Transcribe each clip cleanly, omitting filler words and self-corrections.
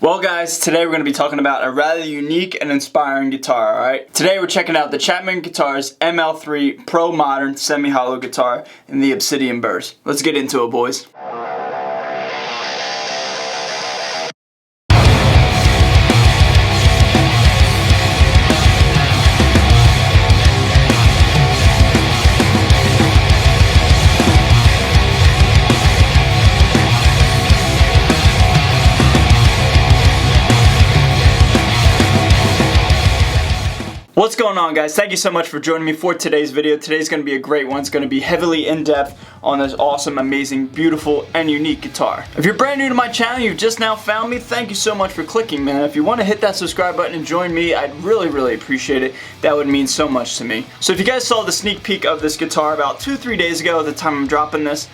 Well guys, today we're going to be talking about a rather unique and inspiring guitar, alright? Today we're checking out the Chapman Guitars ML3 Pro Modern Semi-Hollow Guitar in the Obsidian burst. Let's get into it, boys. What's going on, guys? Thank you so much for joining me for today's video. Today's going to be a great one. It's going to be heavily in-depth on this awesome, amazing, beautiful, and unique guitar. If you're brand new to my channel, you've just now found me, thank you so much for clicking, man. If you want to hit that subscribe button and join me, I'd really appreciate it. That would mean so much to me. So if you guys saw the sneak peek of this guitar about 2-3 days ago at the time I'm dropping this,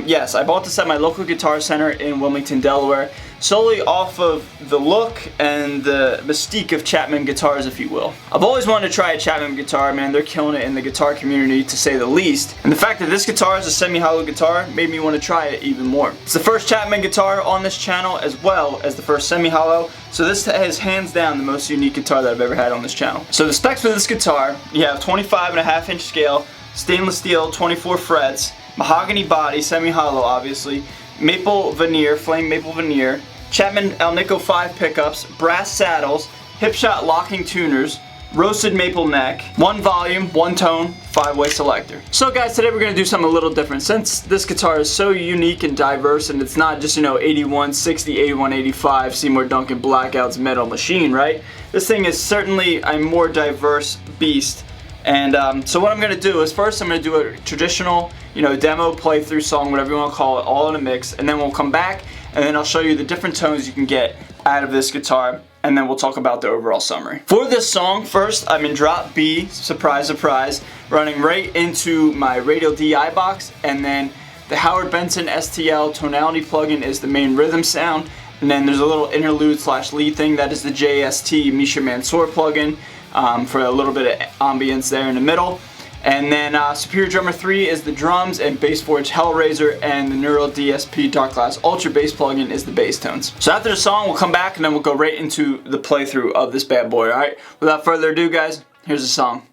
yes, I bought this at my local guitar center in Wilmington, Delaware, solely off of the look and the mystique of Chapman guitars, if you will. I've always wanted to try a Chapman guitar, man. They're killing it in the guitar community, to say the least. And the fact that this guitar is a semi-hollow guitar made me want to try it even more. It's the first Chapman guitar on this channel, as well as the first semi-hollow, so this is hands down the most unique guitar that I've ever had on this channel. So the specs for this guitar, you have 25.5-inch scale, stainless steel, 24 frets, mahogany body, semi-hollow obviously, maple veneer, flame maple veneer, Chapman Alnico 5 pickups, brass saddles, hipshot locking tuners, roasted maple neck, 1 volume, 1 tone, 5-way selector. So guys, today we're going to do something a little different. Since this guitar is so unique and diverse, and it's not just, 8160, 8185 Seymour Duncan Blackouts metal machine, right? This thing is certainly a more diverse beast. And so what I'm going to do is, first I'm going to do a traditional, demo, playthrough song, whatever you want to call it, all in a mix, and then we'll come back and then I'll show you the different tones you can get out of this guitar, and then we'll talk about the overall summary. For this song, first I'm in drop B, surprise surprise, running right into my Radial DI box, and then the Howard Benson STL tonality plugin is the main rhythm sound, and then there's a little interlude / lead thing that is the JST Misha Mansour plugin. For a little bit of ambience there in the middle. And then Superior Drummer 3 is the drums, and Bass Forge Hellraiser and the Neural DSP Dark Glass Ultra Bass plugin is the bass tones. So after the song, we'll come back and then we'll go right into the playthrough of this bad boy, alright? Without further ado, guys, here's the song.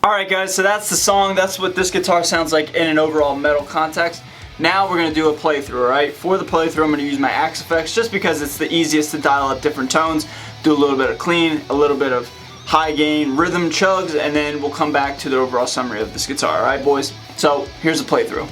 Alright guys, so that's the song. That's what this guitar sounds like in an overall metal context. Now we're gonna do a playthrough, alright? For the playthrough, I'm gonna use my Axe effects just because it's the easiest to dial up different tones, do a little bit of clean, a little bit of high gain, rhythm chugs, and then we'll come back to the overall summary of this guitar, alright boys? So here's the playthrough.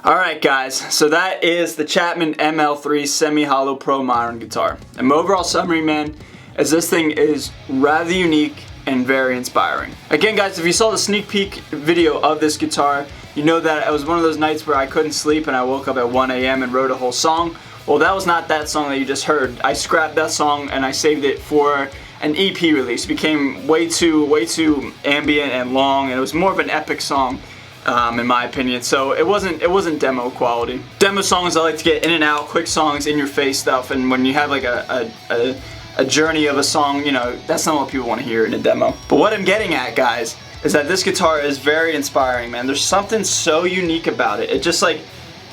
Alright guys, so that is the Chapman ML3 Semi-Hollow Pro Modern Guitar. And my overall summary, man, is this thing is rather unique and very inspiring. Again guys, if you saw the sneak peek video of this guitar, you know that it was one of those nights where I couldn't sleep and I woke up at 1 a.m. and wrote a whole song. Well, that was not that song that you just heard. I scrapped that song and I saved it for an EP release. It became way too ambient and long, and it was more of an epic song, in my opinion. So it wasn't demo quality. Demo songs I like to get in and out, quick songs, in your face stuff, and when you have like a journey of a song, you know, that's not what people want to hear in a demo. But what I'm getting at, guys, is that this guitar is very inspiring, man. There's something so unique about it. It just like,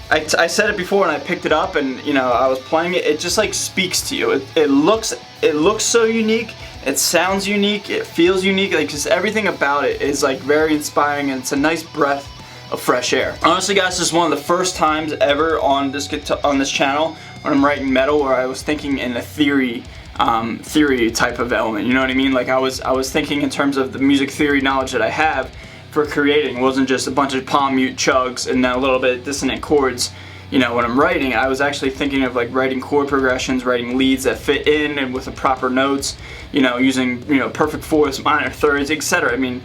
I said it before when I picked it up and, you know, I was playing it, it just like speaks to you. It looks so unique, it sounds unique, it feels unique, like just everything about it is like very inspiring, and it's a nice breath of fresh air. Honestly, guys, this is one of the first times ever on this channel when I'm writing metal where I was thinking in a theory type of element, you know what I mean? Like I was thinking in terms of the music theory knowledge that I have for creating. It wasn't just a bunch of palm mute chugs and then a little bit of dissonant chords. You know, when I'm writing, I was actually thinking of like writing chord progressions, writing leads that fit in and with the proper notes, you know, using, you know, perfect fourths, minor thirds, etc. I mean,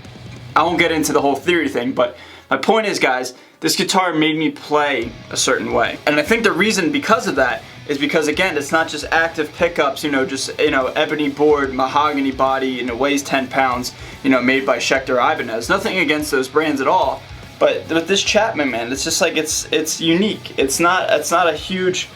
I won't get into the whole theory thing, but my point is, guys, this guitar made me play a certain way. And I think the reason because of that is because, again, it's not just active pickups, you know, just, you know, ebony board, mahogany body, you know, weighs 10 pounds, you know, made by Schecter Ibanez. Nothing against those brands at all. But with this Chapman, man, it's just like, it's unique. It's not a huge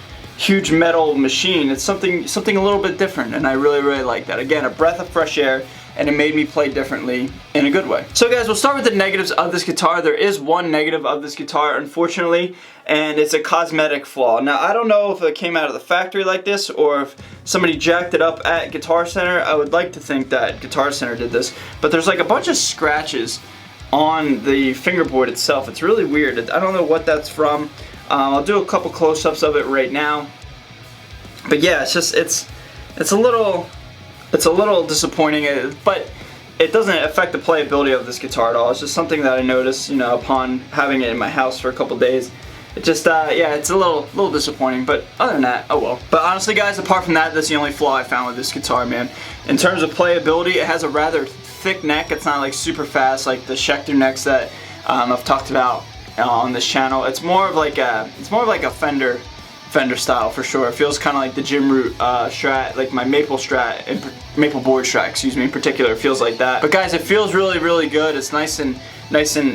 metal machine. It's something a little bit different, and I really like that. Again, a breath of fresh air, and it made me play differently in a good way. So guys, we'll start with the negatives of this guitar. There is one negative of this guitar, unfortunately, and it's a cosmetic flaw. Now, I don't know if it came out of the factory like this or if somebody jacked it up at Guitar Center. I would like to think that Guitar Center did this, but there's like a bunch of scratches on the fingerboard itself. It's really weird. I don't know what that's from. I'll do a couple close-ups of it right now. But yeah, it's a little disappointing, but it doesn't affect the playability of this guitar at all. It's just something that I noticed, you know, upon having it in my house for a couple days. It just, yeah, it's a little disappointing, but other than that, oh well. But honestly, guys, apart from that, that's the only flaw I found with this guitar, man. In terms of playability, it has a rather thick neck. It's not like super fast like the Schecter necks that I've talked about on this channel. It's more of like a Fender style for sure. It feels kind of like the Jim Root Strat, like my Maple board Strat, excuse me, in particular. It feels like that. But guys, it feels really good. It's nice and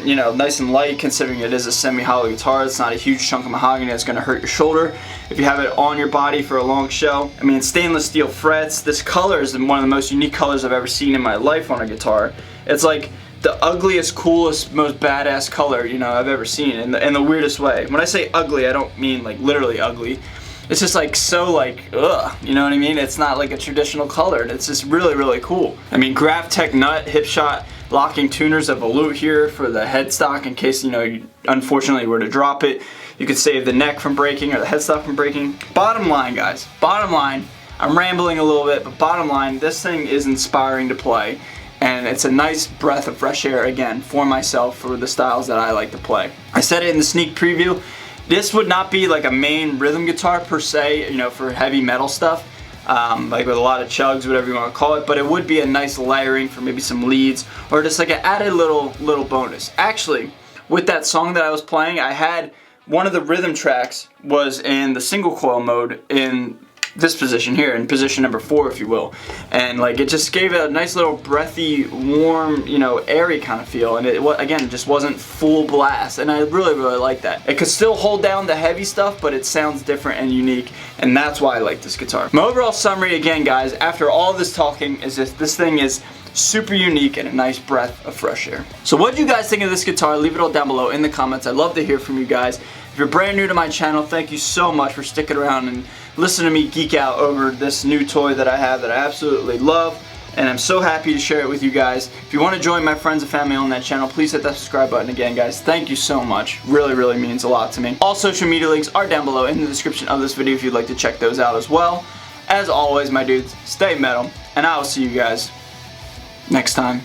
you know, nice and light, considering it is a semi-hollow guitar. It's not a huge chunk of mahogany that's going to hurt your shoulder if you have it on your body for a long show. I mean, stainless steel frets. This color is one of the most unique colors I've ever seen in my life on a guitar. It's like the ugliest, coolest, most badass color, you know, I've ever seen in the weirdest way. When I say ugly, I don't mean like literally ugly. It's just like so like, ugh, you know what I mean? It's not like a traditional color, and it's just really cool. I mean, Gravtech nut, hip shot, locking tuners, a volute here for the headstock in case, you know, you unfortunately were to drop it. You could save the neck from breaking or the headstock from breaking. Bottom line, guys, bottom line, I'm rambling a little bit, but bottom line, this thing is inspiring to play. And it's a nice breath of fresh air, again, for myself, for the styles that I like to play. I said it in the sneak preview, this would not be like a main rhythm guitar per se, you know, for heavy metal stuff, like with a lot of chugs, whatever you want to call it, but it would be a nice layering for maybe some leads, or just like an added little bonus. Actually, with that song that I was playing, I had one of the rhythm tracks was in the single coil mode in this position here, in position number 4, if you will, and like it just gave it a nice little breathy, warm, you know, airy kind of feel, and it again just wasn't full blast, and I really like that. It could still hold down the heavy stuff, but it sounds different and unique, and that's why I like this guitar. My overall summary, again, guys, after all this talking, is this thing is super unique and a nice breath of fresh air. So what do you guys think of this guitar? Leave it all down below in the comments. I'd love to hear from you guys. If you're brand new to my channel, thank you so much for sticking around and listening to me geek out over this new toy that I have that I absolutely love, and I'm so happy to share it with you guys. If you want to join my friends and family on that channel, please hit that subscribe button. Again, guys, thank you so much. Really means a lot to me. All social media links are down below in the description of this video if you'd like to check those out as well. As always, my dudes, stay metal, and I will see you guys next time.